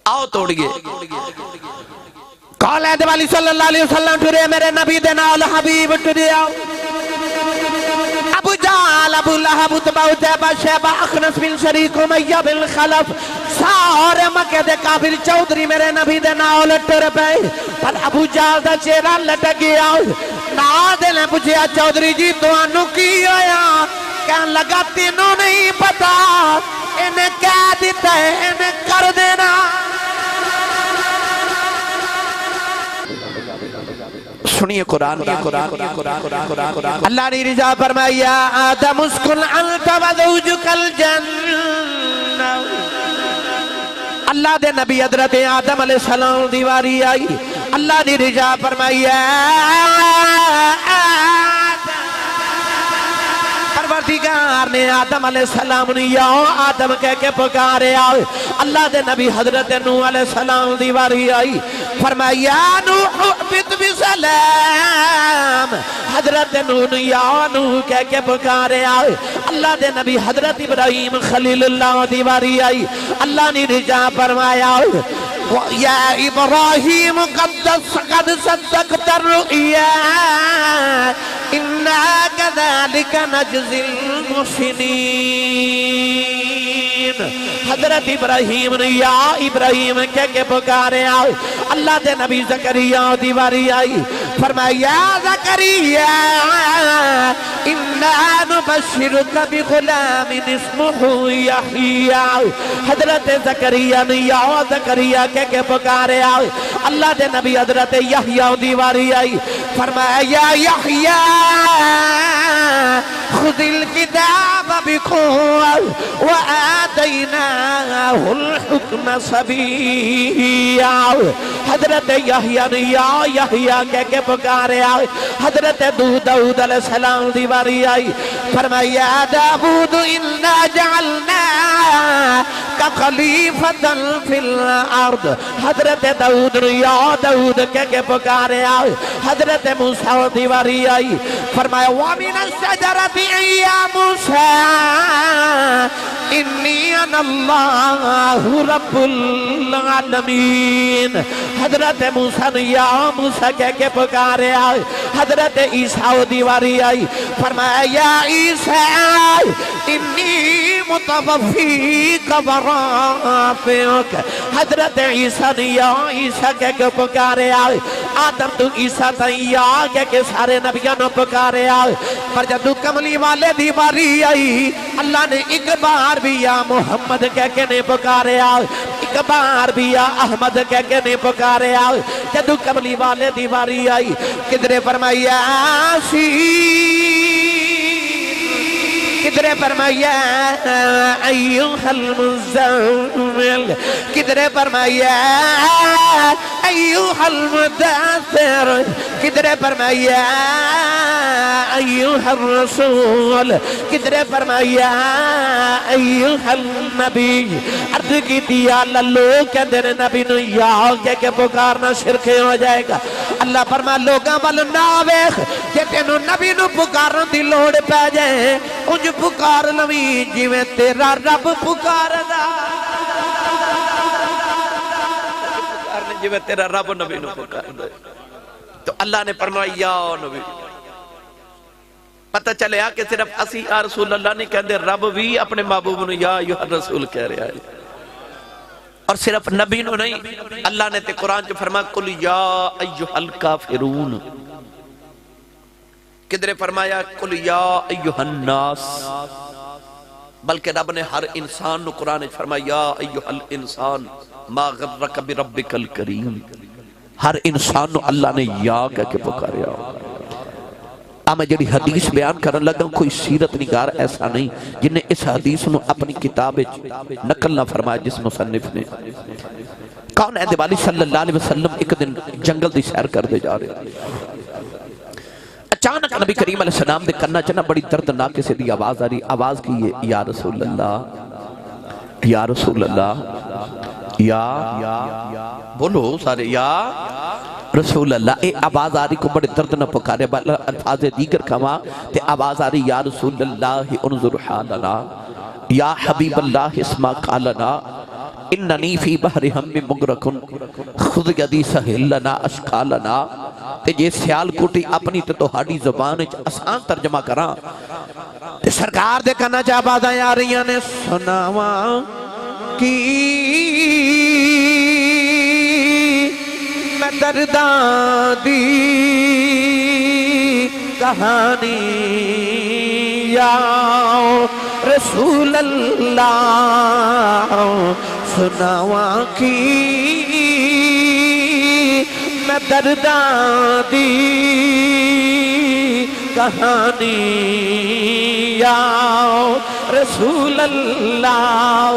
آؤ توڑیے کال ہے دیوالی صلی اللہ علیہ وسلم ٹھرے میرے نبی دے نال حبیب ٹھرے آؤ ابو جال ابو لہب اتبا اتبا شیبہ اخنس بن شریک امیہ بن خلف سارے مکہ دے کافر چودری میرے نبی دے نال ٹھر پہ پر ابو جال دا چہرہ لٹک گیا نا دلیں پوچھیا چودری جی تو انو کی آیا کہن لگا تینوں نہیں پتا انہیں کہہ دیتا ہے انہیں کر دینا سنیے قرآن اللہ نے رضا فرمایا آدم اسکن انت وزوجک الجنہ اللہ دے نبی حضرت آدم علیہ السلام دیواری آئی اللہ نے رضا فرمایا پروردگار نے آدم علیہ السلام نے یا آدم کہہ کے پکارے آئے اللہ دے نبی حضرت نوح علیہ السلام دیواری آئی فرمایا نوح احبت بسلام حضرت نوح یا نوح کہہ کے پکارے آئے اللہ دے نبی حضرت ابراہیم خلیل اللہ دیواری آئی اللہ نے رجا فرمایا یا ابراہیم قد صدقت الرؤیا اِنَّا كَذَلِكَ نَجْزِي الْمُحْسِنِينَ حضرت ابراہیم نے یا ابراہیم کہہ کے پکارے آئے اللہ دے نبی زکریہ دیواری آئی فرمایا یا زکریہ اِنَّا نُبَشِّرُكَ بِغُلَامٍ اسْمُهُ یحییٰ حضرت زکریہ نے یا زکریہ کہہ کے پکارے آئے اللہ دے نبی حضرت یحییٰ دیواری آئی فرمایا یا یحییٰ خذ الكتاب بقوة وآتيناه الحكم صبيا حضرت یحییٰ نے یا یحییٰ کہہ کے پکارے آئے حضرت داؤد علیہ السلام دیواری آئی فرمایا داؤد انا جعلناک خلیفۃ فی الارض حضرت داؤد نے یا داؤد کہہ کے پکارے آئے حضرت موسیٰ دیواری آئی فرمایا وَمِنَ الشَّجَرَةِ يَا مُوسَىٰ اِنِّي أَنَا اللَّهُ رَبُّ الْعَالَمِينَ حضرت موسیٰ نے یا موسیٰ کہہ کے پکارے آئے حضرت عیسیٰ دیواری آئی فرمایا یا عیسیٰ انی متوفیک ورافعک حضرت عیسیٰ نے یا عیسیٰ کہہ کے پکارے آئے آدم تو عیسیٰ تیّا کہہ کے سارے نبیوں نے پکارے آئے پر جب تو کملی والے دیواری آئی اللہ نے ایک بار بھی یا محمد کہہ کے نے پکارے آئے ایک بار بھی یا احمد کہہ کے نے پکارے آئے جب تو کملی والے دیواری آئی کدھرے فرمایا کدھرے فرمایا ایوہ المزمل کدھرے فرمایا ایوہ المدثر کدھرے فرمایا ایوہ الرسول کدھرے فرمایا ایوہ النبی عرض کی دیا للو کہندے نے نبی نو یا کہہ کے پکارنا شرک ہو جائے گا اللہ فرما لوگاں وال نہ ویکھ کہ تینوں نبی نو پکارن دی لوڑ پہ جائے انج پکار لوی جویں تیرا رب پکاردا جویں تیرا رب نبی نو پکاردا تو اللہ نے فرمایا یا نبی پتہ چلے کہ صرف اسی یا رسول اللہ نہیں کہندے رب بھی اپنے محبوب نو یا ایھا الرسول کہہ رہا ہے اور صرف نبی نو نہیں اللہ نے تے قرآن جو فرمایا قل یا ایھا الکافرون کدھرے فرمایا قل یا ایھا الناس بلکہ رب نے ہر انسان نو قرآن فرمایا یا ایھا الانسان ما غرک بربک الکریم ہر انسان نو اللہ نے یا کہہ کے پکاریا میں جڑی حدیث بیان کرنے لگا کوئی سیرت نگار ایسا نہیں جن نے اس حدیث نو اپنی کتاب نقل نہ فرمایا جس مصنف نے کون ہے دیوالی صلی اللہ علیہ وسلم ایک دن جنگل دی سیر کر دے جا رہے اچانک نبی کریم علیہ السلام دے کرنا چنا بڑی دردناک سے دی آواز آ رہی آواز کی یا رسول اللہ یا رسول اللہ یا بولو سارے یا رسول اللہ اے آواز آ رہی کو بڑے درد نہ پکارے الفاظ دیگر کما تے آواز آ رہی یا رسول اللہ انظر حالنا یا حبیب اللہ اسما قالنا اننی فی بحر ہم مغرقن خود یدی سہل لنا اشکالنا تے جے سیال کوٹی اپنی تو ہاڑی زبان آسان ترجمہ کرا تے سرکار دے کنا چاہ بازا یاریاں نے سناواں کی میں درداں دی کہانی یا رسول اللہ سناواں کی میں درداں دی کہانی یا رسول اللہ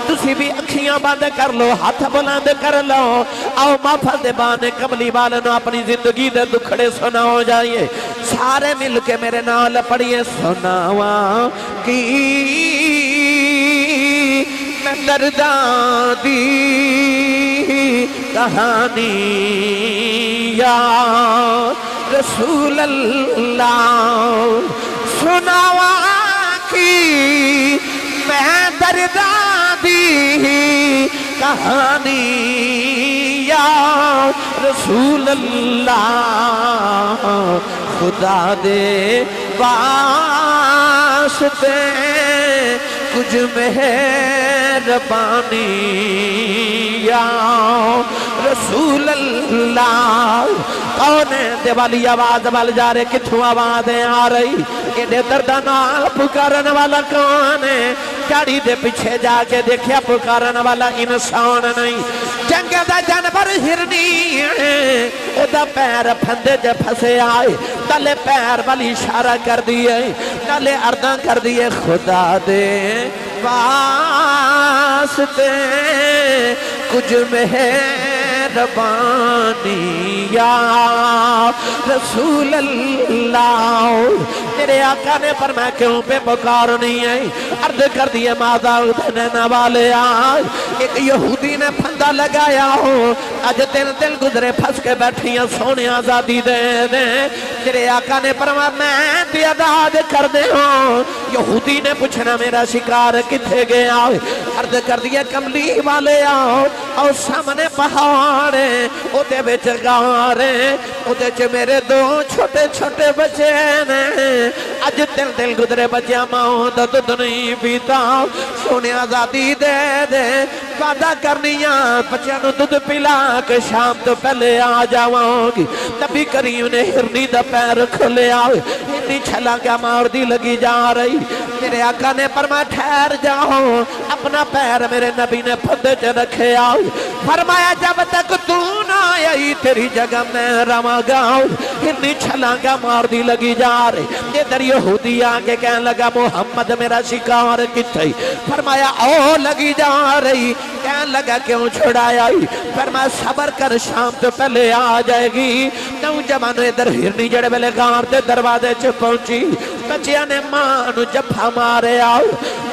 تسی بھی اکھیاں بند کر لو ہاتھ بلند کر لو آؤ محفل دے بانے کملی والنو اپنی زندگی دے دکھڑے سناؤ جائیے سارے مل کے میرے نال پڑھئے سناواں کی میں درداں دی کہانی یا رسول اللہ سناواں کی میں درداں دی کہانی یا رسول اللہ خدا دے واسطے کچھ مہربانی یا رسول اللہ کون ہے دیوالی آواز بل جا رہے کتھوں آوازیں آ رہی ایڈے دردنال پکارن والا کون ہے چاڑی دے پیچھے جا کے دیکھیا پکارن والا انسان نہیں جنگ دا جانور ہرنی ہے او دا پیر پھندے جے پھسے آئے تلے پیر والی اشارہ کر دیئے تلے ارداں کر دیئے خدا دے واسطے کچھ مہربانی یا رسول اللہ تیرے آقا نے فرمایا کیوں پہ پکار نہیں ہے عرض کر دیئے ماذا ادھنینا والے آئے ایک یہودی نے پھندہ لگایا ہو آج تین دل گزرے پھنس کے بیٹھیاں سونے آزادی دے دیں تیرے آقا نے فرمایا میں دی آزاد کر دے ہوں یہودی نے پوچھنا میرا شکار کتھے گیا عرض کر دیئے کملی والے آؤ اور سامنے پہاڑے او دے بیچ گارے او دے چے میرے دو چھوٹے چھوٹے بچے نے آج دل دل گزرے بچیاں ماں دا دودھ نہیں پیتا سونے آزادی دے دے وعدہ کرنیاں بچیاں نو دودھ پلا کے شام تو پہلے آ جاواں گی نبی کریم نے ہرنی دا پیر کھلے آئے ہرنی چھلا کیا مار دی لگی جا رہی میرے آقا نے فرمایا ٹھہر جاؤ اپنا پیر میرے نبی نے پھندے چے رکھے آئے فرمایا جب تک تو نہ آئی تیری جگہ میں رواں گاؤں ہرنی چھلا کیا مار دی لگی جا رہی یہ در یہودی آگے کہنے لگا محمد میرا شکار کتھائی فرمایا او لگی جا رہی کہنے لگا کیوں چھڑایا فرمایا صبر کر شام تو پہلے آ جائے گی نوجوانو ادھر ہرنی جڑے بلے گار دے دروازے چ پہنچی بچیاں نے ماں نو جفا مارے آؤ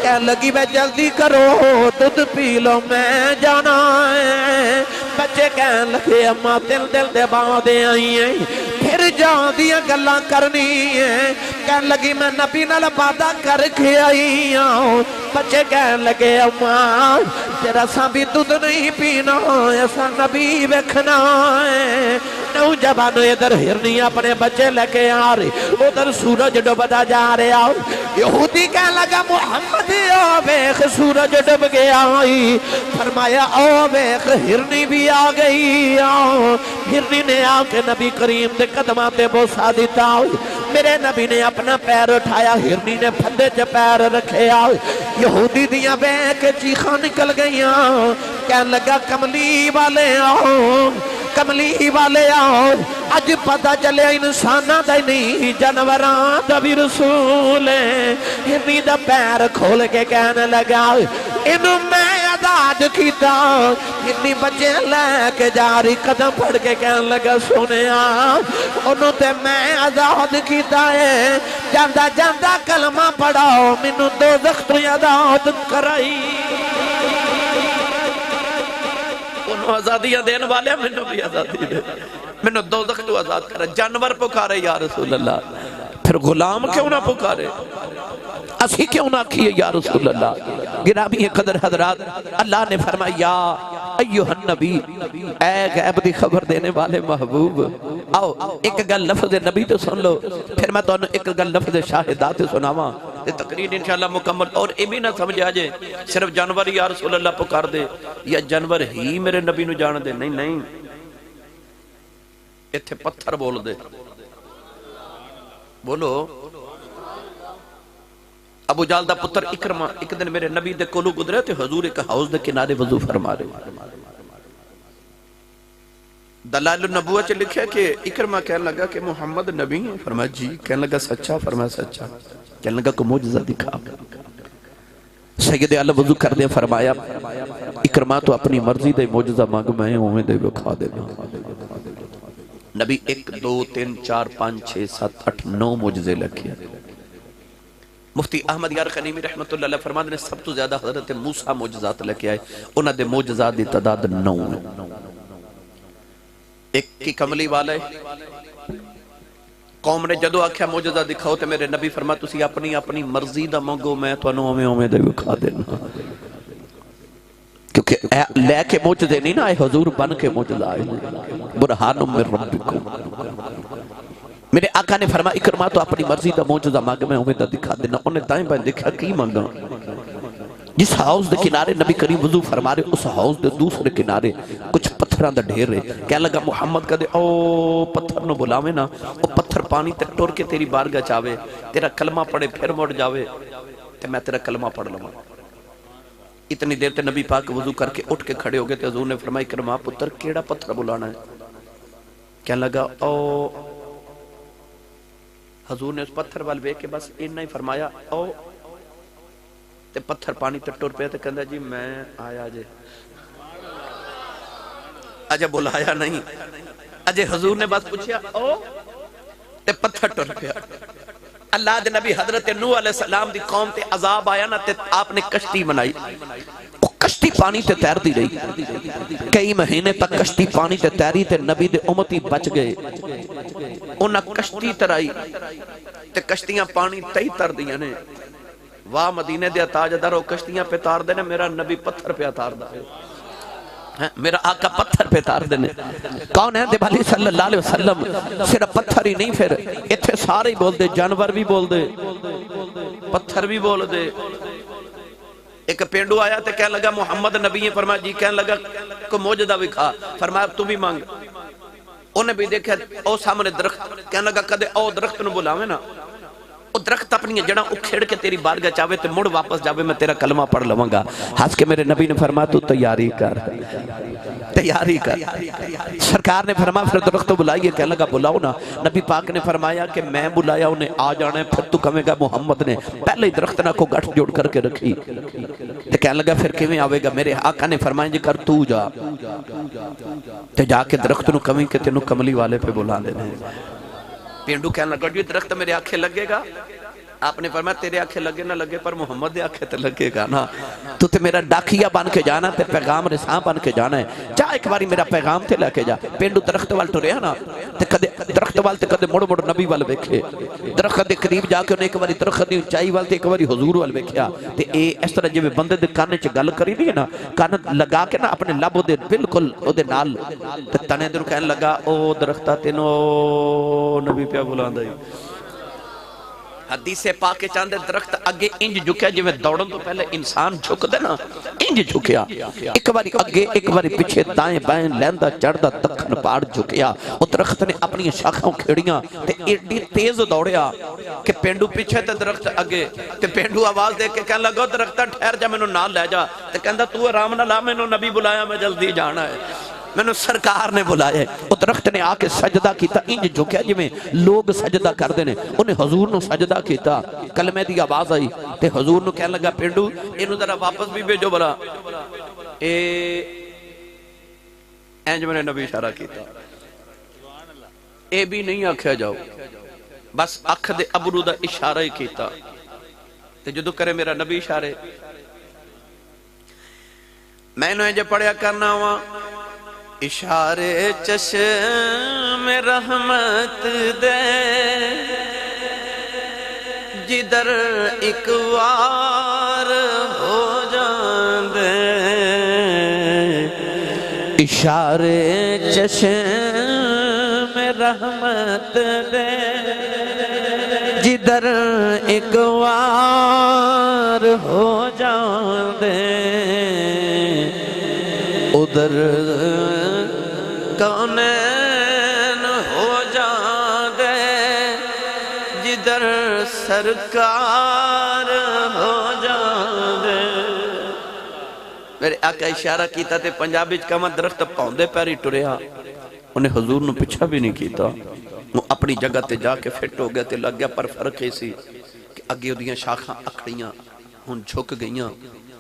کہنے لگی میں جلدی کرو دودھ پی لو میں جانا ہے بچے کہنے لگے اماں دل دل دے باندے آئی ہیں پھر جان دیا گلاں کرنی ہے کہنے لگی میں نبی نال وعدہ کر کے آئی ہوں بچے کہنے لگے اماں تیرا سا بھی دودھ نہیں پینا ایسا نبی ویکھنا ہے نوجوانو ادھر ہرنی اپنے بچے لے کے آ رہی ادھر سورج ڈوبتا جا رہے آؤ یہودی کہنے لگا محمد او بیخ سورج ڈوب گیا آئی فرمایا او بیخ ہرنی بھی آ گئی آؤ ہرنی نے آ کے نبی کریم دے قدمہ پہ بوسا دیتا میرے نبی نے اپنا پیر اٹھایا ہرنی نے پھندے چے پیر رکھے آؤ یہودی دیاں بیک چیخاں نکل گئیاں کہنے لگا کملی والے آؤ کملی والے آؤ اج پتہ چلے انسانہ دا نہیں جانوراں دا بھی رسول ہے ہرنی دا پیر کھول کے کہنے لگا انہوں میں آزاد کیتا ہرنی بچے لے کے جاری قدم پڑھ کے کہنے لگا سونے انہوں تے میں آزاد کیتا ہے جاندہ جاندہ کلمہ پڑھاؤ منوں دوزخ تو آزاد کرائی انہوں آزادیاں دین والے منوں بھی آزادی دے منوں دوزخ تو آزاد کرا جانور پکارے یا رسول اللہ پھر غلام کیوں نہ پکارے اسی کیوں نہ کیے یا رسول اللہ گرامی قدر حضرات، اللہ نے فرمایا ایوہ النبی، اے غیب دی خبر دینے والے محبوب، آؤ ایک گل لفظ نبی تو سن لو، پھر میں تو ایک گل لفظ شاہدات سناواں، تقریر انشاءاللہ مکمل۔ اور یہ بھی نہ سمجھ آجے صرف جانور یا رسول اللہ پکار دے یا جانور ہی میرے نبی نو جان دے، نہیں نہیں، اتھے پتھر بول دے، بولو۔ ابو جال دا پتر اکرمہ ایک دن میرے نبی دے کولو گزرے تے حضور ایک حوض دے کنارے وضو فرما رہے۔ دلائل النبوہ چ لکھے کہ اکرمہ کہنے لگا کہ محمد نبی ہیں، فرمایا جی، کہنے لگا سچا، فرمایا سچا، کہنے لگا کو معجزہ دکھا۔ سید عالم وضو کر دے، فرمایا اکرمہ تو اپنی مرضی دے معجزہ مانگ، میں ہوں دے بکھا دینا۔ نبی 1 2 3 4 5 6 7 8 9 معجزے لکھے۔ مفتی احمد یار خنیمی رحمت اللہ علیہ فرماتے نے سب تو زیادہ حضرت موسیٰ معجزات لکھے آئے، انہاں دے معجزات دی تعداد 9 ہے۔ ایک کی کملی والے قوم نے جدو آکھیا معجزہ دکھاؤ تے میرے نبی فرما تسی اپنی اپنی مرضی دا مانگو، میں تو انہوں دے بکھا دینا۔ کیونکہ لے کے معجزے نہیں نا آئے، حضور بن کے معجزہ آئے، برہان من ربکم۔ میرے آقا نے فرمایا اکرمہ تو اپنی مرضی دا معجزہ مانگ، میں امیدہ دکھا دینا۔ انہیں دائیں بائیں دیکھا کی مانگا؟ جس حوض دے کنارے نبی کریم وضو فرما رہے، اس حوض دے دوسرے کنارے کچھ پتھران دا ڈھیر رہے۔ کہنے لگا محمد کہا دے او پتھر نو بلاوے نا، او پتھر پانی تے ٹور کے تیری بارگاہ چاوے، تیرا کلمہ پڑھے پھر موڑ جاوے تے میں تیرا کلمہ پڑھ لوں۔ اتنی دیر تے نبی پاک وضو کر کے اٹھ کے کھڑے ہو گئے تے حضور نے فرمایا اکرمہ پتر کیڑا پتھر بلانا ہے؟ کہنے لگا او، حضور نے اس پتھر وال بے کے بس انہا ہی فرمایا او، تے پتھر پانی تے ٹور پہ تے کہندہ جی میں آیا جے، اجے بلایا نہیں، اجے حضور نے بس پوچھیا او تے پتھر ٹور پہ۔ اللہ دے نبی حضرت نوح علیہ السلام دی قوم تے عذاب آیا نا تے آپ نے کشتی بنائی، وہ کشتی پانی تے تیر دی رہی، کئی مہینے تک کشتی پانی تے تیری تے نبی دے امتی بچ گئے۔ انہاں کشتی ترائی تے کشتیاں پانی تئی تر دیا نے، واہ مدینے دے تاجدار وہ کشتیاں پہ تار دینے، میرا نبی پتھر پہ تار دے، میرا آقا پتھر پہ تار دینے۔ کون ہے دیبالی صلی اللہ علیہ وسلم؟ صرف پتھر ہی نہیں، پھر اتھے سارے ہی بول دے، جانور بھی بول دے، پتھر بھی بول دے۔ ایک پینڈو آیا تے کہنے لگا محمد نبی ہیں، فرمایا جی، کہنے لگا کو معجزہ بھی کھا، فرمایا تو بھی مانگ۔ انہیں بھی دیکھا او سامنے درخت، کہنے لگا کدے او درخت نو بلاوے نا، او درخت اپنی جڑا اکھیڑ کے تیری بارگاہ چاہے تے مڑ واپس جاوے، میں تیرا کلمہ پڑھ لوں گا۔ ہاتھ کے میرے نبی نے فرمایا تو تیاری کر، تیاری کر۔ سرکار نے فرمایا پھر درخت بلائیے، کہنے لگا بلاؤ نا۔ نبی پاک نے فرمایا کہ میں بلایا انہیں آ جانا ہے، پھر تو کہے گا محمد نے پہلے ہی درخت نہ کو گٹھ جوڑ کر کے رکھی، تے کہنے لگا پھر کیویں آوے گا؟ میرے آقا نے فرمایا جی کر تو جا، تے جا کے درخت نو کہیں کہ تینوں کملی والے پہ بلا لینے۔ پینڈو کہنے لگا جو درخت میرے آنکھیں لگے گا؟ آپ نے فرمایا تیرے آنکھیں لگے نہ لگے پر محمد دے آنکھیں تے لگے گا نا، تو تے میرا ڈاکیا بن کے جانا تے پیغام رساں بن کے جانا ہے، جا ایک باری میرا پیغام تے لے کے جا۔ پینڈو درخت وال ٹرے نا، تے کدے درخت وال تے کدے مڑ مڑ نبی وال ویکھے، درخت دے قریب جا کے انہیں ایک باری درخت دی اونچائی وال تے ایک باری حضور وال ویکھیا، تے اے اس طرح جویں بندے دے کان وچ گل کری نہیں ہے نا، کان لگا کے نا اپنے لب دے بالکل او دے نال تے تنے دے کہن لگا او درختہ تینو نبی پیا بلاندا ہے۔ حدیث پاک کے چاندے درخت اگے انج جھکیا جویں دوڑن تو پہلے انسان جھک دے نا، انج جھکیا، ایک باری اگے ایک باری پیچھے، دائیں بائیں لیندا چڑھدا دکھن پاڑ جھکیا۔ او درخت نے اپنی شاخوں کھیڑیاں تے ایڈی تیز دوڑیا کہ پینڈو پیچھے تے درخت اگے، تے پینڈو آواز دے کے کہنے لگا درختہ ٹھہر جا، مینوں نال لے جا، تے کہندا تو آرام نہ لا، مینوں نبی بلایا، میں جلدی جانا ہے، میں نے سرکار نے بلائے۔ وہ درخت نے آ کے سجدہ کیتا، انج جھکیا جویں لوگ سجدہ کر دینے، انہیں حضور نو سجدہ کیتا، کلمے دی آواز آئی تے حضور نو کہنے لگا پینڈو اینو ذرا واپس بھی بھیجو بلا، اینج میں نے نبی اشارہ کیتا، اے بھی نہیں آکھیا جاؤ، بس اکھ دے ابرو دا اشارہ ہی کیتا، تے جدو کرے میرا نبی اشارے میں نے جو پڑھیا کرنا ہوا، اشارے چشم رحمت دے جدر ایک وار ہو جا اشارے چشم رحمت دے جدھر ایک وار ہو جان دے ادھر کونین ہو جان دے جدھر سرکار ہو جان دے میرے آقا اشارہ کیتا تے پنجابی کما درخت پاؤندے پیری ٹریا انہیں حضور نے پچھا بھی نہیں کیتا وہ اپنی جگہ تے جا کے فٹ ہو گیا تے لگ گیا پر فرق ایسی کہ اگے دیاں شاخاں اکڑیاں ہن جھک گئیاں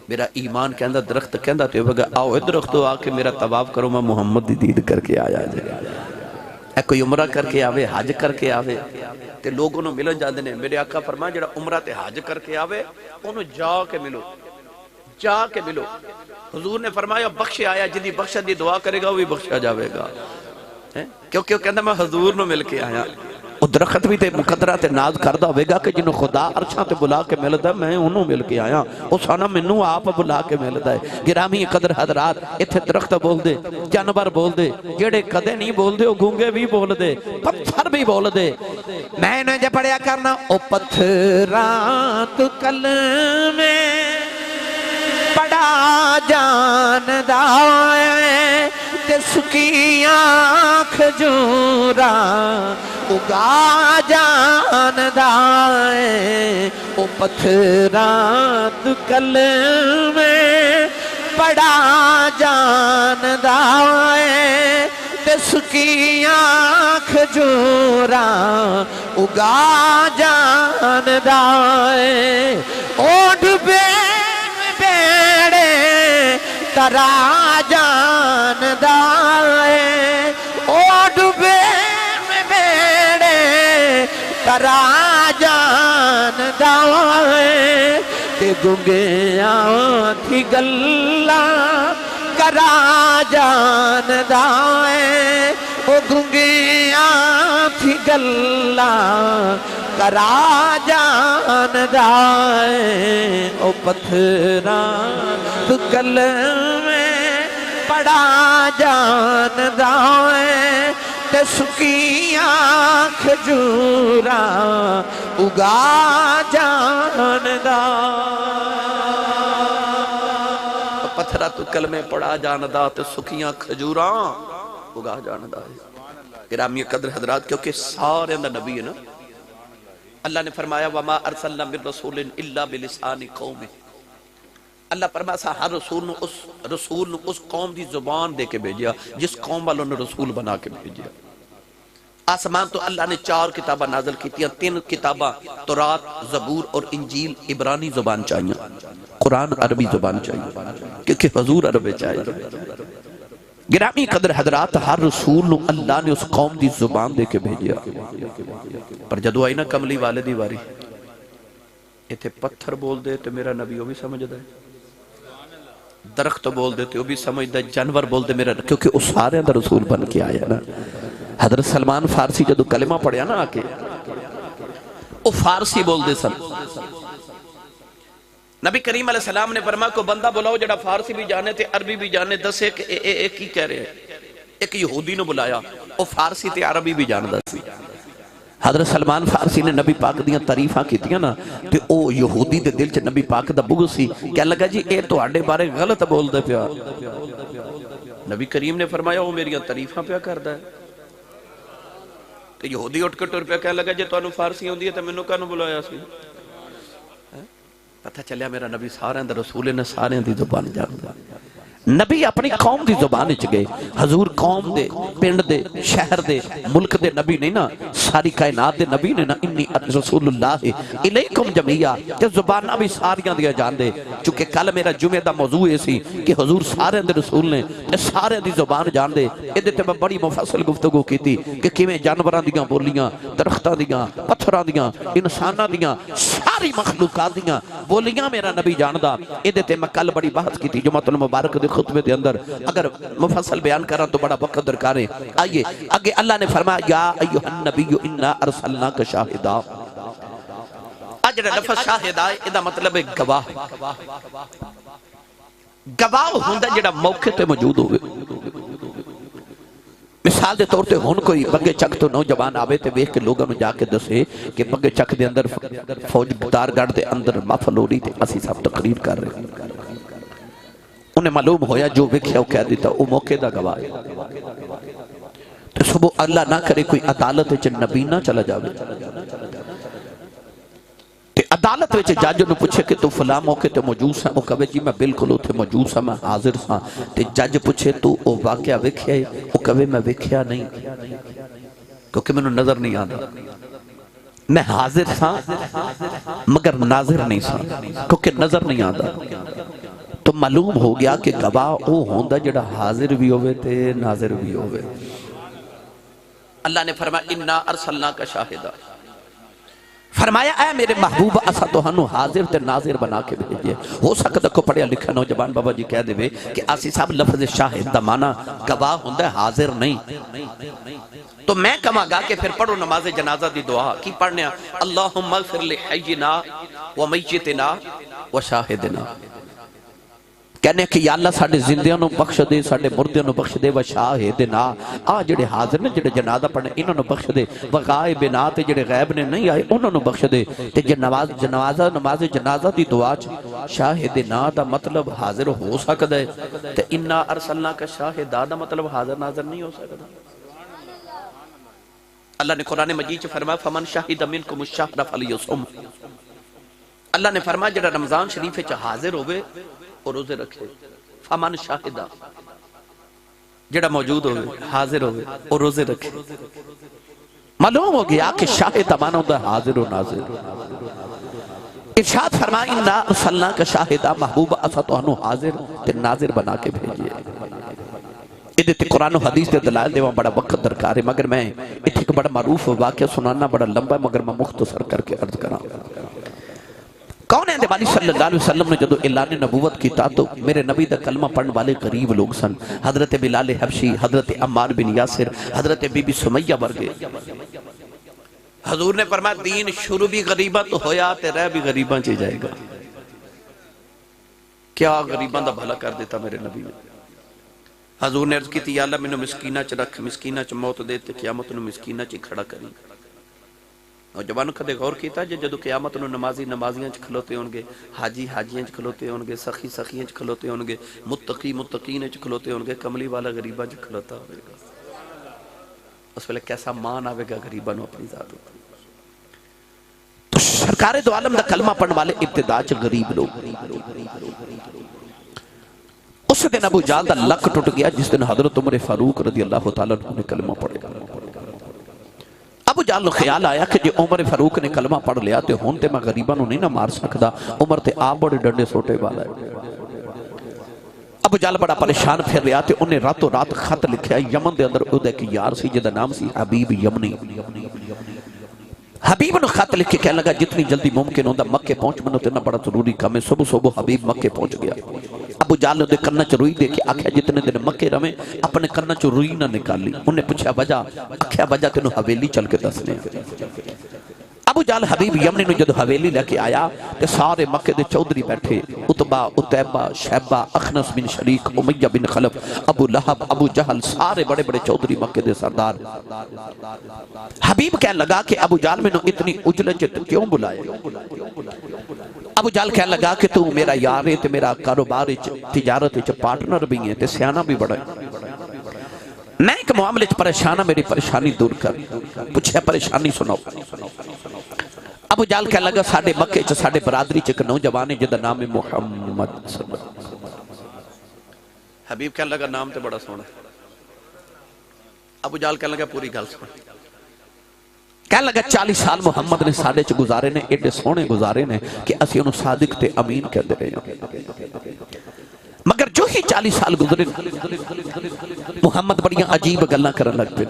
میرا ایمان کہندہ درخت کہندہ تے وگا آؤ اے درختو آ کے میرا طواف کرو میں محمد دی دید کر کے آیا جائے اے کوئی عمرہ کر کے آوے حج کر کے آوے تے لوگوں نے ملن جاندے نے میرے آقا فرمایا جڑا عمرہ تے حج کر کے آوے انہوں جا کے ملو حضور نے فرمایا بخش آیا جدی بخشہ دی دعا کرے گا وہ بھی بخشا جاوے گا کیونکہ کہندہ میں حضور نے مل کے آیا وہ درخت بھی تے مقدرہ تے ناز کردہ ہوئے گا کہ جنہوں خدا عرشاں تے بلا کے ملدہ میں انہوں مل کے آیا وہ سانا منوں آپ بلا کے ملدہ ہے گرامی قدر حضرات اتھے درخت بول دے جانور بول دے جڑے قدے نہیں بول دے وہ گونگے بھی بول دے پتھر بھی بول دے میں نے جب پڑھیا کرنا او پتھرات کلمے پڑا جاندہ تے سکیاں کھجورا اگا جاندہ او پتھرات کلمے پڑا جاندہ تے سکیاں کھجورا اگا جاندہ اوڈ بے ترا جاندہ اوڈ بے بیڑے ترا جاندہ تے گنگیاں تھی گلہ کرا جاندہ او گنگیاں تھی گلہ کرا جاندہ او پتھرات کلمے پڑا جاندہ تے سکیاں کھجورا اگا جاندہ پتھرات کلمے پڑا جاندہ تے سکیاں کھجورا اگا جاندہ گرامی قدر حضرات کیونکہ سارے اندر نبی ہے نا اللہ نے فرمایا وَمَا أَرْسَلْنَا مِن رَسُولٍ إِلَّا بِلِسَانِ قَوْمِهِ اللہ فرمایا ہر رسول نے اس قوم دی زبان دے کے بھیجیا جس قوم والوں نے رسول بنا کے بھیجیا آسمان تو اللہ نے 4 کتابہ نازل کی تھی 3 کتابہ تورات زبور اور انجیل عبرانی زبان چاہیے قرآن عربی زبان چاہیے کیونکہ حضور عربی چاہیے گرامی قدر حضرات ہر رسول نو اللہ نے اس قوم دی زبان دے کے بھیجیا پر جدو آئی نا کملی والدی واری ایتھے پتھر بول دے تو میرا نبی وہ بھی سمجھ دے درخت بول دے تو وہ بھی سمجھ دے جانور بول دے میرا کیونکہ اس سارے اندر رسول بن کے آیا نا حضرت سلمان فارسی جدو کلمہ پڑھیا نا آکے وہ فارسی بول دے سن نبی کریم علیہ السلام نے فرمایا کو بندہ بلاؤ جڑا فارسی بھی جانے تھے عربی بھی جانے دسے کہ ایک ہی کہہ رہے ہیں ایک یہودی نے بلایا وہ فارسی تے عربی بھی جان دسی حضرت سلمان فارسی نے نبی پاک دیاں تعریفاں کیتیاں نا تے او یہودی دے دل چ نبی پاک دا بغض سی کہنے لگا جی اے تواڈے بارے غلط بول دے پیا نبی کریم نے فرمایا وہ میری تعریفاں پیا کردا ہے کہ یہودی اٹھ کے ٹر پیا کہنے لگا جی تانوں فارسی ہوندی ہے تے مینوں کانوں بلایا سی پتہ چلیا میرا نبی سارے اندر رسول نے سارے دی زبان جاندا نبی اپنی قوم دی زبان وچ گئے حضور قوم دے پنڈ دے شہر دے ملک دے نبی نہیں نا ساری کائنات دے نبی نے نا انی رسول اللہ الیکم جميعا تے زباناں بھی ساریاں دیاں جان دے چونکہ کل میرا جمعے دا موضوع ہے سی کہ حضور سارے دے رسول نے تے سارے دی زبان جان دے ایدے تے میں بڑی مفصل گفتگو کیتی کہ کیویں جانوراں دیاں بولیاں درختاں دیاں پتھراں دیاں انساناں دیاں ساری مخلوقات دیاں بولیاں میرا نبی جاندا ایدے تے میں کل بڑی بحث کیتی جمعۃ المبارک دے خطبے دے اندر اگر مفصل بیان کراں تو بڑا وقت درکار ہے آئیے آگے اللہ نے فرمایا یا ایھا النبی انا ارسلناک شاہدا اجر لفظ شاہدا ادا مطلب ہے گواہ گواہ ہوندا جڑا موقع تے موجود ہوئے مثال دے طور تے ہن کوئی بگے چک تو نوجوان آوے تے ویکھ کے لوگاں نوں جا کے دسے کہ بگے چک دے اندر فوج دارگڑھ دے اندر محفل ہو رہی تے اسی صاحب تقریر کر رہے ہیں، انہیں معلوم ہویا جو ویکھیا وہ کہہ دیتا وہ موقع دا گواہ ہے۔ تو صبح اللہ نہ کرے کوئی عدالت وچ نبی نہ چلا جاوے تے عدالت وچ جج نوں پوچھے کہ تو فلاں موقع تے موجود ہے، وہ کہے جی میں بالکل اوتھے موجود ہاں، میں حاضر ہاں، تے جج پوچھے تو او واقعہ ویکھیا ہے، وہ کہے میں ویکھیا نہیں کیونکہ مینوں نظر نہیں آندا، میں حاضر ہاں مگر ناظر نہیں سا کیونکہ نظر نہیں آندا۔ تو معلوم ہو گیا کہ گواہ او ہوندا جڑا حاضر بھی ہوئے تے ناظر بھی ہوئے۔ اللہ نے فرمایا اِنَّا أَرْسَلْنَاكَ شَاهِدًا، فرمایا اے میرے محبوب اسا تہانوں حاضر تے ناظر بنا کے بھیجئے۔ ہو سکتا کو پڑھیا لکھا نوجوان بابا جی کہہ دے کہ آسی صاحب لفظ شاہد دا معنی گواہ ہوندہ ہے حاضر نہیں، تو میں کما گا کہ پھر پڑھو نماز جنازہ دی دعا کی پڑھنے اللہم اغفر لحینا ومیتنا وشاہدنا، کہنے کہ یا اللہ ساڑھے زندیاں نو بخش دے، ساڑھے مردیاں نو بخش دے، وشاہدنا جڑے حاضر نے جڑے جنازہ پڑھنے انہوں نو بخش دے، وغائبنا تے جڑے غیب نے نہیں آئے انہوں نو بخش دے۔ تے نماز جنازہ دی دعا شاہدنا دا مطلب حاضر ہو سکتا ہے، تے انا ارسلناک شاہدا دا مطلب حاضر ناظر نہیں ہو سکتا۔ اللہ نے قرآن مجید چ فرمایا فمن شاہد منکم الشہر فلیصم، اللہ نے فرمایا جڑا رمضان شریف چ حاضر ہوئے اور روزے رکھے، فمن شاہدہ جڑا موجود ہوئے حاضر ہوئے اور روزے رکھے۔ معلوم ہو گیا کہ شاہد معنی ہوتا ہے حاضر و ناظر۔ ارشاد فرمایا انا ارسلناک شاہدہ، محبوب اسا تہانوں حاضر تے ناظر بنا کے بھیجئے۔ ادھے تے قرآن و حدیث دے دلائل دے وہاں بڑا وقت درکار ہے، مگر میں اتھے ایک بڑا معروف واقعہ سنانا بڑا لمبا ہے، مگر میں مختصر کر کے عرض کرا۔ کون ہے نبی صلی اللہ علیہ وسلم نے جدو اعلان نبوت کیتا تو میرے نبی دا کلمہ پڑھنے والے غریب لوگ سن، حضرت بلال حبشی، حضرت عمار بن یاسر، حضرت بی بی سمیہ برگے۔ حضور نے فرمایا دین شروع بھی غریبہ تو ہویا تے رہ بھی غریبہ چی جائے گا۔ کیا غریبہ دا بھلا کر دیتا میرے نبی نے۔ حضور نے عرض کی تھی یا اللہ منو مسکینہ چ رکھ، مسکینہ چ موت دیتے قیامت نو مسکینہ چ کھڑا کری۔ نوجوان کدے غور کیتا جدو قیامت نو نمازی نمازیاں چ کھلوتے ہونگے، حاجی حاجیاں چ کھلوتے ہونگے، سخی سخیاں چ کھلوتے ہونگے، متقی متقین چ کھلوتے ہونگے، کملی والا غریبہ چ کھلوتا ہوئے گا۔ اس ویلے کیسا مان آوے گا غریبہ نو اپنی ذات ہوتا۔ تو سرکار دو عالم دا کلمہ پڑھنے والے ابتدا چ غریب لوگ۔ اس دن ابو جہل دا لک ٹوٹ گیا جس دن حضرت عمر فاروق رضی اللہ تعالیٰ نے کلمہ پڑھے گا۔ ابو جہل نو خیال آیا کہ جی عمر فاروق نے کلمہ پڑھ لیا تے ہون تے میں غریبہ نو نہیں نہ مار سکدا، عمر تے آپ بڑے ڈنڈے سوٹے والا ہے۔ ابو جہل بڑا پریشان پھر رہا تے انہیں راتوں رات خط لکھیا یمن دے اندر اودے کی یار سی جدہ نام سی حبیب یمنی۔ حبیب نو خط لکھ کے کہنے لگا جتنی جلدی ممکن ہوندہ مکے پہنچ منو تینا بڑا ضروری کام ہے۔ صبح صبح حبیب مکے پہنچ گیا۔ ابو جہل نے کرنا چ روئی دے کے آکھیا جتنے دن مکے رہے اپنے کرنا چ روئی نہ نکالی۔ انہیں پوچھا وجہ، آکھیا وجہ تینوں حویلی چل کے دسنے۔ ابو جہل حبیب یمنی نو جدو حویلی لے کے آیا تے سارے مکے دے چودھری بیٹھے، عتبہ، عتیبہ، شیبہ، اخنس بن شریک، امیہ بن خلف، ابو لہب، ابو جہل، سارے بڑے بڑے چودھری مکے دے سردار۔ حبیب کہنے لگا کہ ابو جہل میں نو اتنی اجلت کیوں بلائے؟ ابو جہل کہنے لگا کہ تو میرا یار ہے تے میرا کاروبار تجارت پارٹنر بھی ہے تے سیانہ بھی بڑا ہے، میں ایک معاملے پریشانہ میری پریشانی دور کر، پوچھے پریشانی سنو۔ ابو جہل کہنے لگا ساڑھے مکے چا ساڑھے برادری چا ایک نوجوان ہے جدہ نام محمد صلی اللہ علیہ وسلم۔ حبیب کہنے لگا نام تے بڑا سونا۔ ابو جہل کہنے لگا پوری گل سن۔ کہنے لگا 40 سال محمد نے ساڑھے چا گزارے نے، ایڈے سونے گزارے نے کہ اسی انہوں صادق تے امین کہہ دے رہے ہیں۔ مگر جو ہی 40 سال گزرے محمد بڑیاں عجیب گلنا کرن لگ پہ۔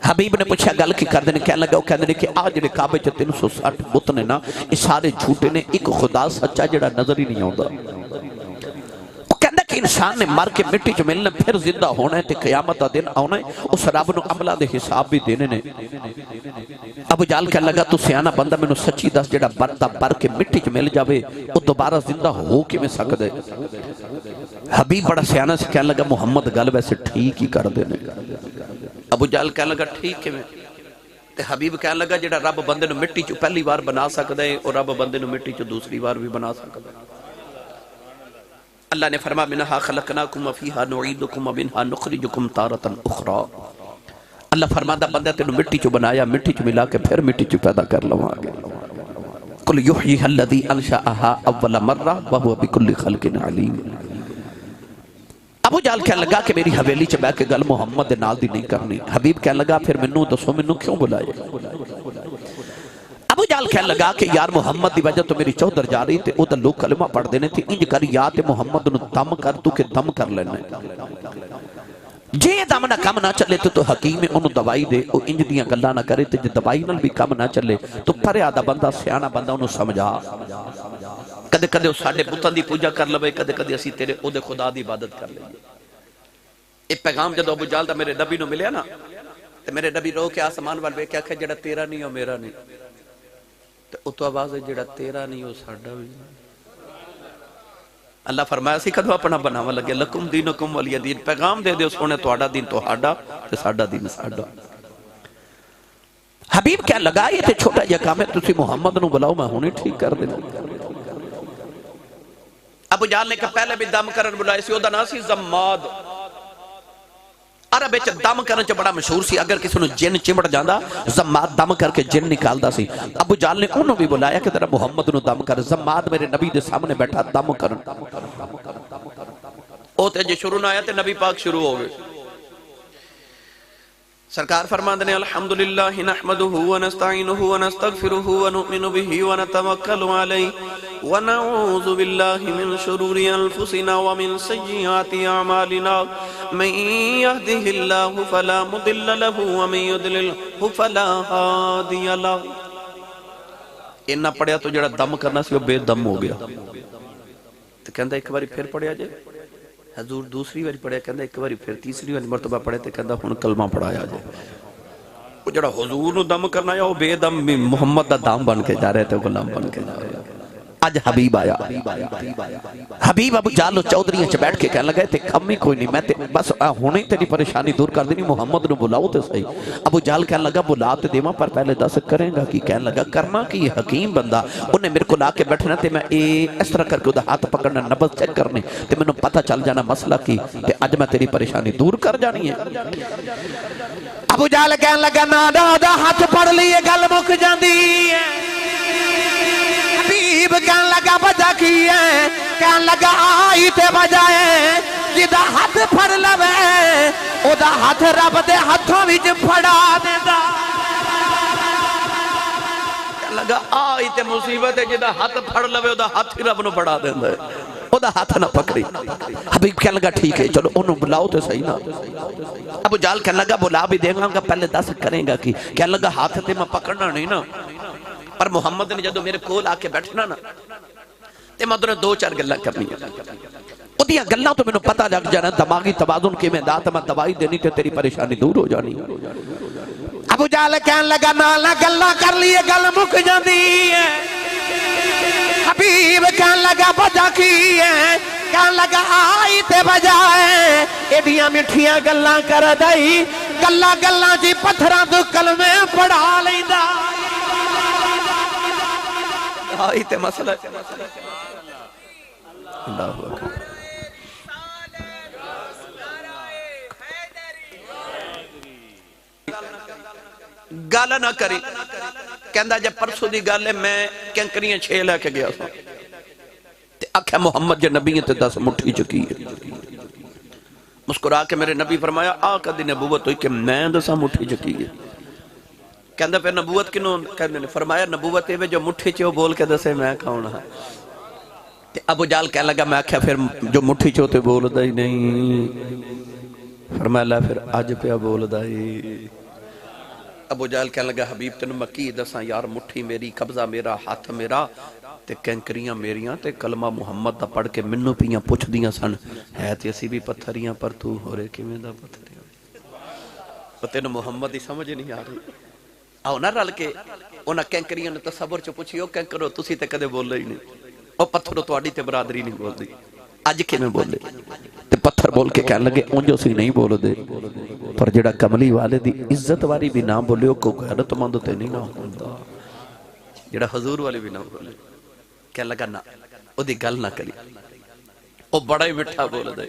حبیب نے پوچھا گل کی کر دینے، کہنے لگا وہ کہنے کہ آج جڑے کعبے چ 360 بت نے نا یہ سارے جھوٹے نے، ایک خدا سچا جڑا نظر ہی نہیں آوندا۔ وہ کہندا کہ انسان نے مر کے مٹی چ ملنا پھر زندہ ہونا ہے تے قیامت دا دن آنا ہے، اس رب نو عملہ دے حساب بھی دینے نے۔ ابو جہل کہنے لگا تو سیانہ بندہ میں نو سچی دس جڑا برتا بر کے مٹی چ مل جاوے وہ دوبارہ زندہ ہو کے میں سکتا ہے؟ حبیب بڑا سیانا سے کہنے لگا محمد گل ویسے ٹھیک ہی کر دینے. ابو جہل کہنے لگا ٹھیک ہے میں. تے حبیب کہنے لگا جڑا رب بندے نو مٹی چو پہلی بار بنا سکتا ہے اور رب بندے نو مٹی چو دوسری بار بھی بنا سکتا ہے. اللہ نے فرمایا منہا خلقناکم وفیہا نعیدکم ومنہا نخرجکم تارۃ اخری. اللہ فرماتا بندہ تینو مٹی چو بنایا مٹی چو ملا کے پھر مٹی چو پیدا کر لواں گے. قل یحییھا الذی انشأھا اول مرہ وہو بکل خلق علیم. ابو جہل کہنے لگا کہ میری حویلی چ بیٹھ کے گل محمد دے نال دی نہیں کرنی. حبیب کہنے لگا پھر منو دسو منو کیوں بلائے. ابو جہل کہنے لگا کہ یار محمد دی وجہ تو میری چودر جا رہی تے او تے لوگ کلمہ پڑھ دینے تھی انج کر یا تے محمد نو دم کر تو کہ دم کر لینا. جے دم نہ کم نہ چلے تو حکیم انہوں دوائی دے او انج دیاں گلاں نہ کرے تے جے دوائی نال بھی کم نہ چلے تو پرے آدھا بندہ سیانا بندہ انہوں سمجھا. کدے کدے وہ ساڑھے بتاں دی پوجا کر لوے کدے کدے اسی تیرے او دے خدا دی عبادت کر لئے. ایک پیغام جدو ابو جہل دا میرے نبی نو ملیا نا تے میرے نبی رو کے آسمان والوے کیا کہ جڑا تیرا نہیں ہو میرا نہیں تے اتو آواز ہے جڑا تیرا نہیں ہو ساڑھا بھی. اللہ فرمایا سی کدو اپنا بناوا لگے لکم دینکم ولی دین. پیغام دے دے اس نے توڑا دین تو ہاڑا تے ساڑھا دین ساڑھا. حبیب کیا لگا یہ تے چھوٹا جا کام ہے تسی محمد نو بلاؤ میں ہونے ٹھیک کر دینا. ابو جہل نے کہا پہلے بھی دم کرن بلائے سی او دا ناسی زماد. عرب دم کرن چ بڑا مشہور سی. اگر کسی نے جن چمڑ جاندہ زماد دم کر کے جن نکال دا سی. ابو جہل نے انہوں بھی بلایا کہ تیرا محمد نو دم کر. زماد میرے نبی دے سامنے بیٹھا دم کرن. او تے جے شروع نہ آیا تے نبی پاک شروع ہو گئے. سرکار فرماندے نے الحمدللہ نحمدہ ونستعینہ ونستغفرہ ونؤمن بہ ونتوکل علیہ ونعوذ باللہ من شرور انفسنا ومن سیئات اعمالنا من یہدہ اللہ فلا مضل لہ ومن یضللہ فلا ہادی لہ. انہا پڑھیا تو جڑا دم کرنا سی وہ بے دم ہو گیا. تو کہندہ ایک باری پھر پڑھیا جائے. حضور دوسری باری پڑھیا کہندہ ایک باری پھر تیسری باری مرتبہ پڑھے تے کہندہ ہن کلمہ پڑھایا جائے. وہ جڑا حضور نو دم کرنا یا وہ بے دم محمد دا دام بن کے جا رہے تھے غلام بن کے جا رہے تھے. آج حبیب آیا. حبیب ابو جہل چودھریاں چ بیٹھ کے کہنے لگے تے کمی کوئی نہیں میں تے بس ہونے تیری پریشانی دور کر دینی محمد نو بلاؤ تے صحیح. ابو جہل کہنے لگا بلا تے دیواں پر پہلے دس کریں گا کی. کہنے لگا کرنا کی یہ حکیم بندہ انہیں میرے کو لا کے بیٹھنا تے میں اس طرح کر کے ادھا ہاتھ پکڑنا نبض چیک کرنے تے میں نے پتہ چل جانا مسئلہ کی تے اج میں تیری پریشانی دور کر جانی ہے. ابو جہل کہنے لگا نادا دا ہاتھ پڑ لیے گل مک جاندی ہے. حبیب کہنے لگا وجہ کی ہے. کہنے لگا آئی تے وجہ ہے جدہ ہاتھ پھڑ لوے او دا ہاتھ رب دے ہاتھوں وچ پھڑا دیندا. کہنے لگا آئی تے مصیبت ہے جدہ ہاتھ پھڑ لوے او دا ہاتھ ہی رب نو پھڑا دیندا ہے. او دا ہاتھ نہ پکڑی. حبیب کہنے لگا ٹھیک ہے چلو انہوں بلاؤ تے صحیح نا. ابو جہل کہنے لگا بلا بھی دیں گا پہلے دس کریں گا کی. کہنے لگا ہاتھ تے میں پکڑنا نہیں نا پر محمد نے جدو میرے کول آ کے بیٹھنا نا تے میں ادھر دو چار گلاں کرنی ہیں. ادھیاں گلاں تو میں نے پتہ لگ جانا دماغی توازن کے میں دات میں دوائی دینی تے تیری پریشانی دور ہو جانی. ابو جہل کہنے لگا نالا گلاں کر لیے گل مک جاندی ہے. حبیب کہنے لگا وجہ کی ہے. کہنے لگا آئی تے وجہ ہے ایڈیاں مٹھیاں گلاں کر دئی گلاں گلاں جی پتھراں تو کلمے پڑھا لیندا. آئی تے مسئلہ اللہ اکبر. گالا نہ کری. کہندہ جب پرسو دی گالے میں کنکریاں 6 لے کے گیا تھا تے اکھے محمد جے نبی تے 10 مٹھی چکی ہے. مسکرا کے میرے نبی فرمایا آقا دی نبوت ہوئی کہ میں 10 مٹھی چکی ہے. کہندہ پھر نبوت کنوں کہندے نے فرمایا نبوت ہے جو مٹھی چو بول کے دسے میں کون ہاں. ابو جہل کہنے لگا میں آکھیا پھر جو مٹھی چو تے بول دا ہی نہیں. فرمایا اللہ پھر آج پہ بول دا ہی. ابو جہل کہنے لگا حبیب تینوں مکی دساں یار مٹھی میری قبضہ میرا ہاتھ میرا تے کینکریاں میریاں تے کلمہ محمد دا پڑھ کے منو پیاں پوچھ دیاں سن ہے تے اسی بھی پتھریاں پر تو ہو رہے کیویں دا پتھریاں. تینوں محمد دی سمجھ نہیں آ رہی. آؤ نہ رل کے انہاں کینکریاں نے تصور چ پوچھیو کینکرو تسی تے کدے بول ہی نہیں او پتھرو تواڈی تے برادری نہیں بول دی. اج کے میں بولے تے پتھر بول کے کہنے لگے اونجو سی نہیں بول دے پر جڑا کملی والے دی عزت واری بھی نہ بولے او کو غیرت مند تے نہیں نہ ہوندا جڑا حضور والے بھی نہ بولے کہنے لگا نہ او دی گل نہ کری او بڑا ہی مٹھا بول دے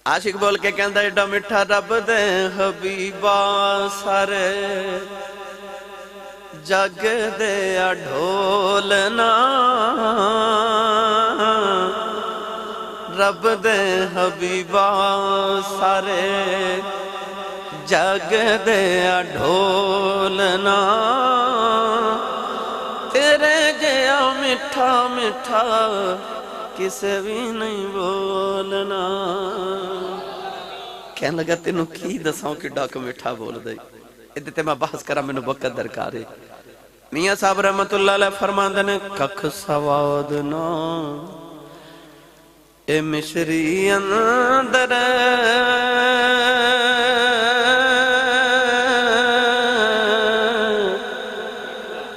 عاشق بول کے کہندا ایڈا مٹھا رب دے حبیبا سارے جگ دے ڈھولنا رب دے حبیبا سارے جگ دے ڈھولنا تیرے جیا مٹھا مٹھا کسے بھی نہیں بولنا کہنے لگا تینوں کی دساؤں کہ ڈاک مٹھا بول دے ادھتے میں بحث کرا میں نے وقت درکارے میاں صاحب رحمت اللہ علیہ فرماندے نے ککھ سوادنا اے مشری اندر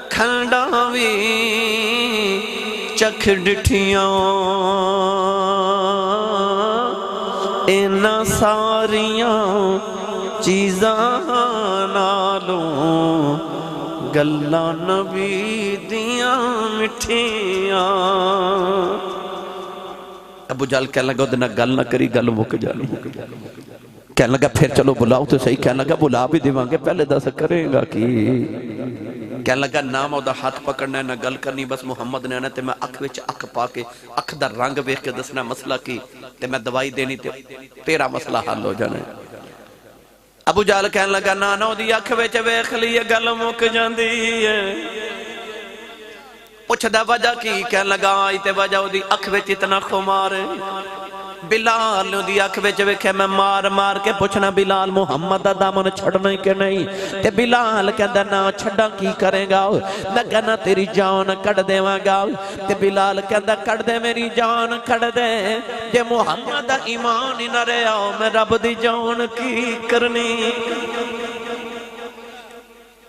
کھنڈاوی چکھ ڈٹھیاں اینا ساریاں چیزاں نالوں گلاں نبی دیاں مٹھیاں ابو جہل کہنے لگا ادھنا گل نہ کری گل مک جانی کہنے لگا پھر چلو بلاؤ تو صحیح کہنے لگا بلا بھی دیوان گے پہلے دس کریں گا کی کہنے لگا نام او دا ہاتھ پکڑنا ہے نہ گل کرنی بس محمد نے آنا تے میں اکھ وچ اکھ پا کے اکھ دا رنگ بیخ کے دسنا مسئلہ کی تے میں دوائی دینی تے تیرا مسئلہ حل ہو جانا ہے ابو جہل کہنے لگا نانا دی اکھ وچ بیخ لیے گل مک جاندی ہے پوچھ دا وجہ کی کہنے لگا آئی تے وجہ دی اکھ وچ اتنا خمار ہے بلال دی اکھ وچ ویکھے میں مار مار کے پوچھنا بلال محمد دا دامن چھڑنا ہی کہ نہیں تے بلال کہندا نا چھڑا کی کرے گا میں کہنا تیری جان کڑ دیواں گا تے بلال کہندا کڑ دے میری جان کڑ دے جے محمد دا ایمان ہی نہ رہیا میں رب دی جان کی کرنی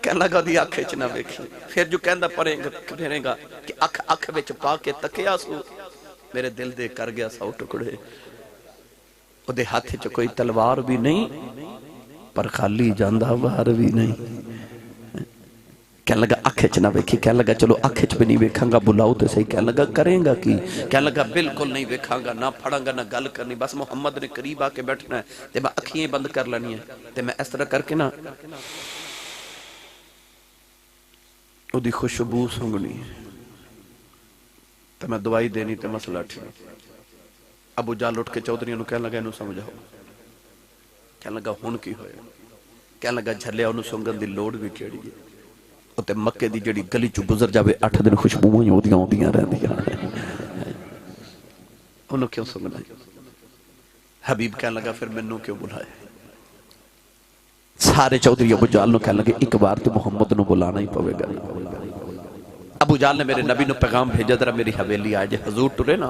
کہنے لگا دی اکھ وچ نہ ویکھی پھر جو کہندا پڑھے گا کہ اکھ وچ پا کے تکیا سو میرے دل دے کر گیا سو ٹکڑے او دے ہاتھ چ کوئی تلوار بھی نہیں پر خالی جاندہ باہر بھی نہیں کہنے لگا اکھ وچ نہ ویکھی کہنے لگا چلو اکھ وچ بھی نہیں ویکھاں گا بلاؤ تے صحیح کہنے لگا کریں گا کی کہنے لگا بالکل نہیں ویکھاں گا نہ پڑھاں گا نہ گل کرنی بس محمد نے قریب آ کے بیٹھنا ہے تے میں اکھیں بند کر لینی ہے تے میں اس طرح کر کے نا او دی خوشبو سنگنی تو میں دوائی دینی تے مسئلہ ٹھیک ابو جہل اٹھ کے چودھریوں کہنے لگا انہوں سمجھاؤ کہنے لگا ہون کی ہوئے کہنے لگا جھلے انہوں سنگن دی لوڑ بھی کیڑی ہے او تے مکے دی جڑی گلی چو گزر جاوے 8 دن خوشبوئیں ہوندیاں رہ دیا انہوں کیوں سنگنا ہے حبیب کہنے لگا پھر منوں کیوں بلائے سارے چودھری ابو جہل نو کہنے لگے ایک بار تو محمد نو بلانا ہی پوے گا ابو جہل نے میرے نبی نو پیغام بھیجا ذرا میری حویلی آئے جے حضور ٹرے نا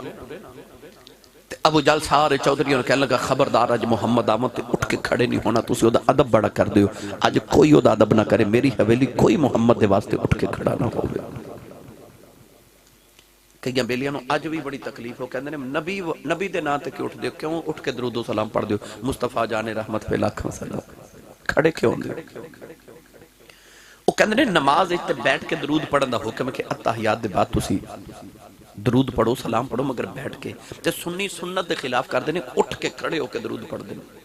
ابو جہل سارے چودھریوں نے کہنے لگا خبردار آج محمد آمد تے اٹھ کے کھڑے نہیں ہونا تو اسی دا ادب بڑا کر دیو آج کوئی دا ادب نہ کرے میری حویلی کوئی محمد دے واسطے اٹھ کے کھڑا نہ ہوگا کہیں بیلیاں نو آج بھی بڑی تکلیف ہو کہندے نے نبی دے نا تے کہ اٹھ دیو کیوں اٹھ کے درود و سلام پڑھ دیو مصطفیٰ جانے رحمت پہ لاکھاں سلام کھڑے کیوں دے وہ کہندے نے نماز اچھتے بیٹھ کے درود پڑھن دا حکم ہے کہ اتحیات دے بعد تسی درود پڑھو سلام پڑھو مگر بیٹھ کے تے سنی سنت دے خلاف کر دینے اٹھ کے کھڑے ہو کے درود پڑھ دینے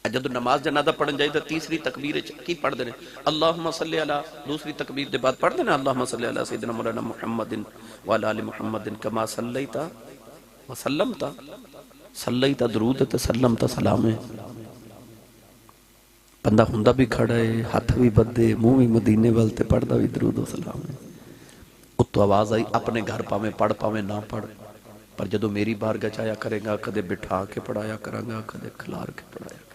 جب نماز جنازہ پڑھن جائے تو تیسری تکبیر کی پڑھ دینے اللہم صلی اللہ دوسری تکبیر دے بعد پڑھ دینے اللہم صلی اللہ سیدنا مولانا محمد وعلی آل محمد کما صلیتا وسلمتا صلیتا درود تے سلمتا سلام ہے بندہ ہندہ بھی کھڑا ہے ہاتھ بھی بدے منہ بھی مدینے والتے پڑھدا بھی درود و سلام ہے اتو آواز آئی اپنے گھر پاویں پڑھ پاویں نہ پڑھ پر جدو میری بار گچایا کرے گا کدے بٹھا کے پڑھایا کریں گا کدے کھلار کے پڑھایا کریں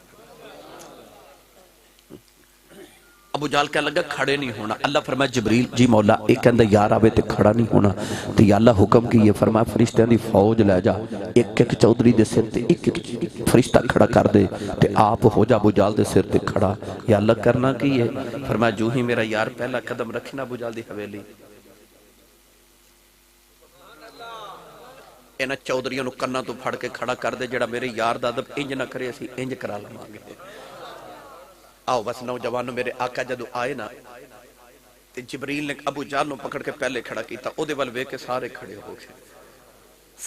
ابو جہل کہنے لگا کھڑے نہیں ہونا اللہ فرمایا جبریل جی مولا ایک اندر یار آوے تے کھڑا نہیں ہونا تو یا اللہ حکم کی یہ فرمایا فرشتیاں دی فوج لے جا ایک ایک چودھری دے سر تے ایک ایک فرشتہ کھڑا کر دے تے آپ ہو جا ابو جہل دے سر تے کھڑا یا اللہ کرنا کی یہ فرمایا جو ہی میرا یار پہلا قدم رکھنا ابو جہل دی حویلی انہاں چودھریوں نو کنا تو پھڑ کے کھڑا کر دے، جڑا میرے یار دا ادب انج نہ کرے اسی انج کرا لواں گے۔ آؤ بس نوجوانوں، میرے آقا جدو آئے نا تے جبریل نے ابو جہل نو پکڑ کے پہلے کھڑا کیتا، او دے ول ویکھ کے سارے کھڑے ہو گئے۔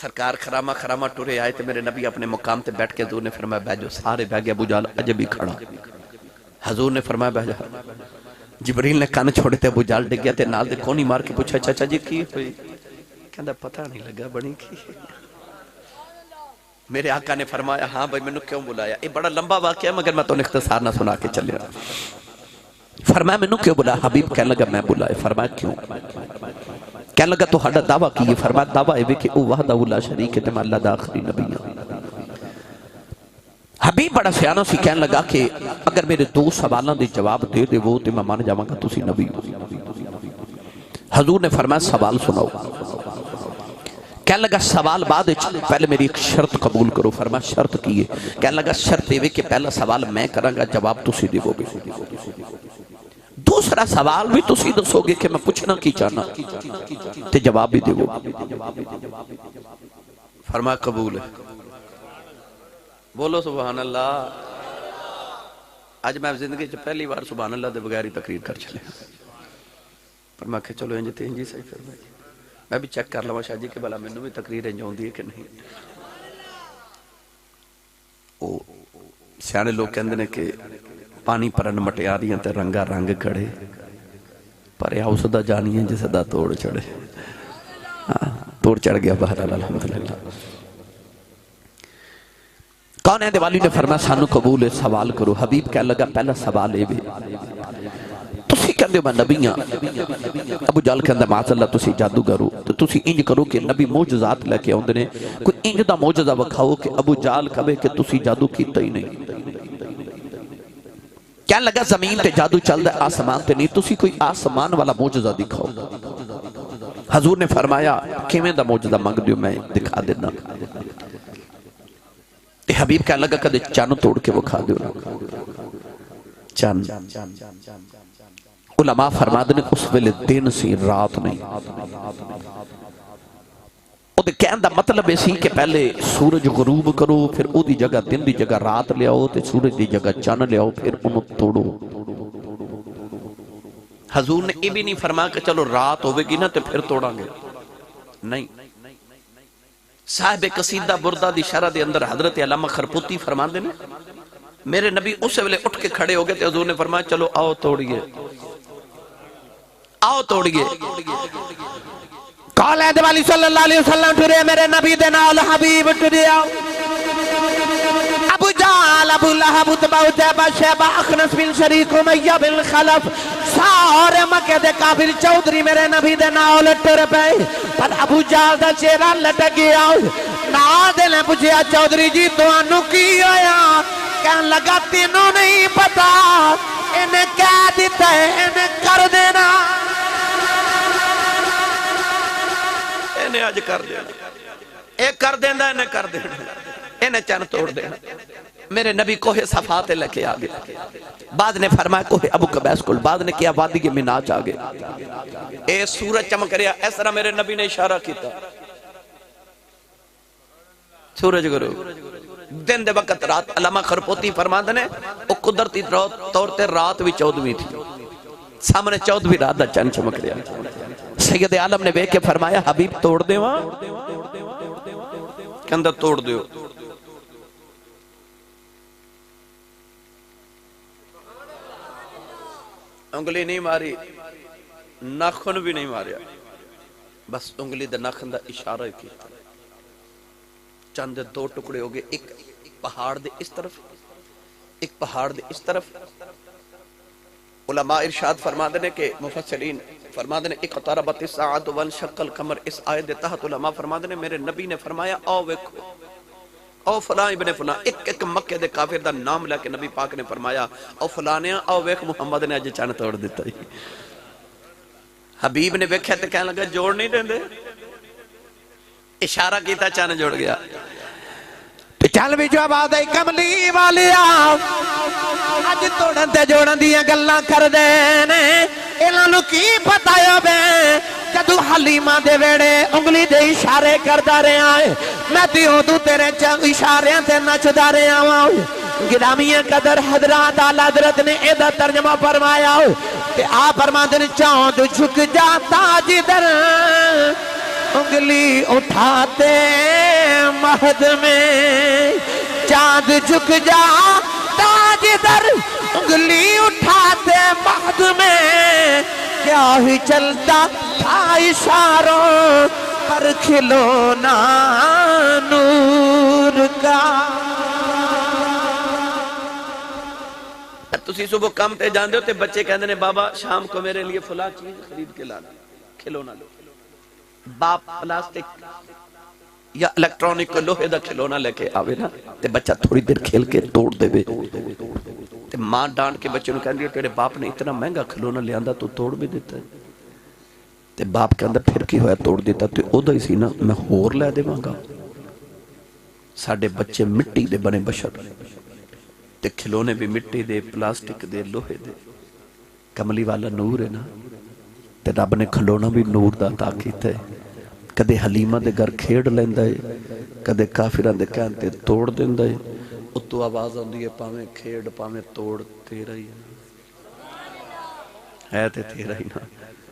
سرکار خرامہ خرامہ ٹرے آئے تے میرے نبی اپنے مقام تے بیٹھ کے حضور نے فرمایا بیٹھو، سارے بیٹھ گئے، ابو جہل اجے بھی کھڑا۔ حضور نے فرمایا بیٹھ جا۔ جبریل نے کان چھوڑے تے ابو جہل ڈگ گیا تے نال دے کونی مار کے پوچھا چچا جی کی ہوئی؟ کہندا پتہ نہیں لگا بنی کی۔ میرے آقا نے فرمایا ہاں بھائی مینوں کیوں بلایا؟ یہ بڑا لمبا واقعہ ہے مگر میں تو اختصار نہ سنا کے چلے رہا۔ فرمایا مینوں کیوں بلایا؟ حبیب کہنے لگا میں بلایا۔ فرمایا کیوں؟ کہنے لگا تو ہڈا دعویٰ کیے۔ فرمایا دعویٰ ہے کہ او وحدہ لا شریک ہے، میں اللہ دا آخری نبی ہوں۔ حبیب بڑا سیانہ سی کہنے لگا کہ اگر میرے دو سوالوں دے جواب دے دے وہ تے میں مان جاواں گا تسی نبی ہو۔ حضور نے فرمایا سوال سناؤ۔ کہنے لگا سوال بعد پہلے میری ایک شرط قبول کرو۔ فرمایا شرط کی ہے؟ کہنے لگا شرط یہ کہ پہلا سوال میں کراں گا، جواب تسی دیو گے، دوسرا سوال بھی تسی دسو گے کہ میں پوچھنا کی چاہنا تے جواب بھی دیو گے۔ فرمایا قبول ہے۔ بولو سبحان اللہ۔ آج میں زندگی چ پہلی بار سبحان اللہ دے بغیر ہی تقریر کر چلے۔ فرمایا کہ چلو انج تے انج ہی صحیح۔ فرمایا میں بھی چیک کر لواں شاہ جی کہ بھلا مینوں بھی تقریر انج ہوندی ہے کہ نہیں۔ او سیانے لوگ کہندے نے کہ پانی پرن مٹیاریاں تے رنگا رنگ کھڑے، پر اس دا جانی ہے جس دا توڑ چڑھے۔ توڑ چڑھ گیا بہرحال الحمدللہ۔ کون ہے دیوالی نے فرمایا سانو قبول ہے، سوال کرو۔ حبیب کہنے لگا پہلا سوال ہے بھی تسی کہندے میں نبی ہاں۔ ابو جہل کہندا معاذ اللہ تسی جادوگر ہو، تو تسی انج کرو کہ نبی معجزات لے کے اوندے نے، کوئی انج دا معجزہ وکھاؤ کہ ابو جہل کہے کہ تسی جادو کیتا ہی نہیں۔ کہنے لگا زمین تے جادو چل دا آسمان تے نہیں، تسی کوئی آسمان والا معجزہ دکھاؤ۔ حضور نے فرمایا کیویں دا معجزہ منگ دیو میں دکھا دینا۔ تے حبیب کہنے لگا کدے چن توڑ کے وکھا دیو نا۔ چن علماء فرماتے ہیں اس ویلے دن سی رات نہیں۔ او دے کہن دا مطلب اسی کہ پہلے سورج غروب کرو، پھر او دی جگہ دن دی جگہ رات لے آؤ، تے سورج دی جگہ چن لے آؤ، پھر انہوں توڑو۔ حضور نے یہ بھی نہیں فرمایا کہ چلو رات ہوئے گی نا تے پھر توڑاں گے، نہیں۔ صاحب قصیدہ بردہ دی شرح دے اندر حضرت علامہ خرپوتی فرماندے نے میرے نبی اس ویلے اٹھ کے کھڑے ہو گئے تے حضور نے فرمایا چلو آؤ توڑیے، آؤ توڑیے۔ قال احد والی صلی اللہ علیہ وسلم ٹرے میرے نبی دے نال حبیب ٹرے آؤ۔ ابو جہل، ابو لہب، اتبع، اتبع، شیبہ، اخنس بن شریک، امیہ بن خلف، سارے مکے دے کافر چودھری میرے نبی دے نال ٹر پے، پر ابو جہل دا چہرہ لٹک گیا۔ نال دے نے پوچھیا چودھری جی تانوں کی ہویا؟ کہنے لگا تینوں نہیں پتا، انہیں کہہ دیتا ہے انہیں کر دینا، انہیں آج کر دینا، ایک کر دینا انہیں کر دینا، انہیں چن توڑ دینا۔ میرے نبی کوہ صفات لے کے آگے، بعد نے فرمایا کوہ ابو قبیس کل، بعد نے کیا وادی کے مناج آگے، اے سورج چمک رہا، اس طرح میرے نبی نے اشارہ کیتا، سورج گرو دن دے وقت رات۔ علامہ خرپوتی فرماندے نے او قدرتی طور تے رات بھی 14ویں تھی، سامنے 14ویں رات دا چن چمک رہا۔ سید عالم نے ویکھ کے فرمایا حبیب توڑ دے وہاں، کہندا توڑ دیو۔ انگلی نہیں ماری، ناخن بھی نہیں ماریا، بس انگلی دے ناخن دا اشارہ کیتا۔ چند دو ٹکڑے ہو گئے، ایک پہاڑ دے اس طرف، ایک پہاڑ دے اس طرف۔ علماء ارشاد فرماتے ہیں کہ مفسرین فرماتے ہیں اقتربت الساعۃ وانشق القمر، اس آیت دے تحت علماء فرماتے ہیں میرے نبی نے فرمایا آؤ ویکھو، او فلاں ابن فلاں، ایک ایک مکے دے کافر دا نام لے کے نبی پاک نے فرمایا او فلانیاں آؤ ویکھ محمد نے اج چن توڑ دیتا ہی۔ حبیب نے ویکھیا تے کہنے لگا جوڑ نہیں دیندے، اشارہ کیتا چن جوڑ گیا۔ چل بھی جو آباد ہے کملی والیا، اج توڑن تے جوڑن دیاں گلاں کر دینے، انہاں نوں کی پتہ ہے بے جدو حلیمہ دے ویڑے انگلی دے اشارے کردا رہا ہے میں تے ادو تیرے اشاریاں تے نچدا رہا ہوں گرامی قدر حضرات اعلی حضرت نے ایدہ ترجمہ فرمایا کہ آپ فرماتے ہیں چاند جھک جاتا جدھر انگلی اٹھاتے مہد میں چاند جھک جاتا جدھر انگلی اٹھاتے مہد میں کیا ہی چلتا تھا اشاروں پر کھلونا نور کا تسی صبح کام تے جاندے ہو تے بچے کہندے نے بابا شام کو میرے لیے فلاں چیز خرید کے لانا کھلونا لو باپ پلاسٹک یا الیکٹرونک کو لوہے دا کھلونا لے کے آوے نا تے بچہ تھوڑی دیر کھیل کے توڑ دے بے تے ماں ڈانٹ کے بچے نے کہندی ہے تیرے باپ نے اتنا مہنگا کھلونا لے آندا تو توڑ بھی دیتا ہے تے باپ کے اندر پھر کی ہویا توڑ دیتا تے او دا اسی نا میں ہور لے دے مانگا ساڑھے بچے مٹی دے بنے بشر تے کھلونے بھی مٹی دے پلاسٹک دے لوہے دے کملی والا نور ہے نا تے رب نے کھلونا بھی نور دا عطا کیتا ہے کدے حلیمہ دے گھر کھیڑ لیندا ہے کدے کافران دے کہن تے توڑ دیندا ہے اتو آواز ہوندی ہے پاویں کھیڑ پاویں توڑ تیرا ہی ہے تے تیرا ہی نا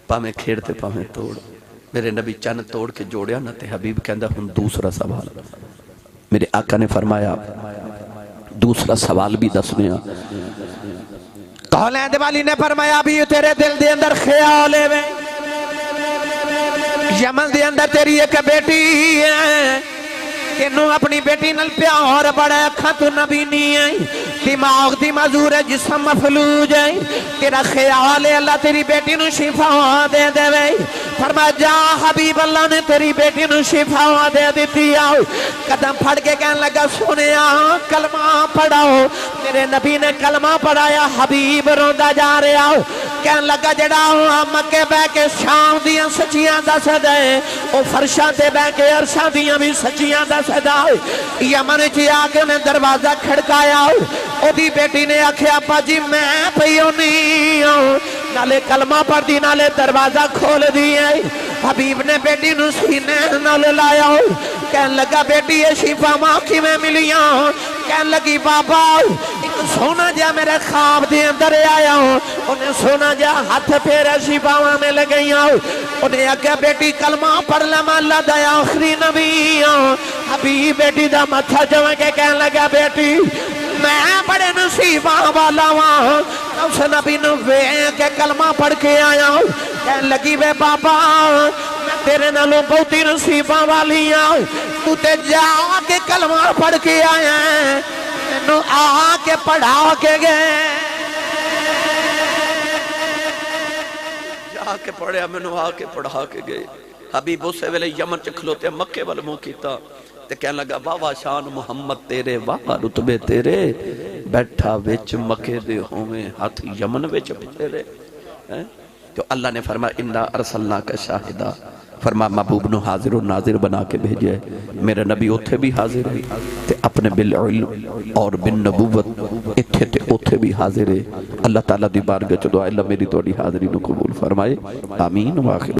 پاویں کھیڑ تے پاویں توڑ میرے نبی چند توڑ کے جوڑیا نا تے حبیب کہندا ہن دوسرا سوال میرے آقا نے فرمایا دوسرا سوال بھی دسنیا کولین والی نے فرمایا بھی تیرے دل دے اندر خیال ہے یمن دے اندر تیری ایک بیٹی ہے تینوں اپنی بیٹی نل پیار بڑا اکھاں تو نبی نہیں ہے دماغ دی معذور ہے جسم مفلوج ہے تیرا خیال ہے اللہ تیری بیٹی نو شفا دے دے وے فرما جا حبیب اللہ نے تیری بیٹی نو شفا دے دیتی آؤ قدم پھڑ کے کہنے لگا سنیا کلمہ پڑھاؤ میرے نبی نے کلمہ پڑھایا حبیب روندہ جا رہے آؤ کہنے لگا جڑا مکے بے کے شام دیاں سچیاں دس دے او فرشاں تے بے کے عرشاں دیاں بھی سچیاں دس دے یمن چی آگے نے دروازہ کھڑکایا او دی بیٹی نے آکھیا ابا جی میں پیونی ہوں نالے کلمہ پڑھ دی نالے دروازہ کھول دی ہے حبیب نے بیٹی نو سینے نالے لایا کہنے لگا بیٹی یہ شفا ماں کی میں ملیاں کہنے لگی بابا ایک سونا جا میرے خواب دے اندر آیا ہوں انہیں سونا جا ہاتھ پھیرے شفا ماں میں لگئیاں انہیں آگیا بیٹی کلمہ پڑھ لما اللہ دا آخری نبی ہوں حبیب بیٹی دا متھا جویں کے کہنے لگا بیٹی میں بڑے نصیباں والا ہوں اس نبی نوے کے کلمہ پڑھ کے آیا ہوں کہنے لگی بے بابا میں تیرے نالوں بہتی نصیباں والی ہوں تو تے جا کے کلمہ پڑھ کے آیا ہے انہوں آ کے پڑھا کے گئے جا کے پڑھیا منو آ کے پڑھا کے گئے حبیب اسے ویلے یمن چکھلوتے مکے والموں کیتا تے کہنے لگا واہ شان محمد تیرے واہ رتبے تیرے بیٹھا وچ مکے دے ہوئے ہاتھ یمن وچ تیرے تو اللہ نے فرمایا انا ارسلنا کا شاہدہ فرما محبوب نو حاضر و ناظر بنا کے بھیجے میرے نبی اتھے بھی حاضر ہے تے اپنے بالعلم اور بالنبوت اتھے تے اتھے بھی حاضر ہے اللہ تعالیٰ دی بارگاہ چ دعا اللہ میری توڑی حاضری نو قبول فرمائے آمین واخر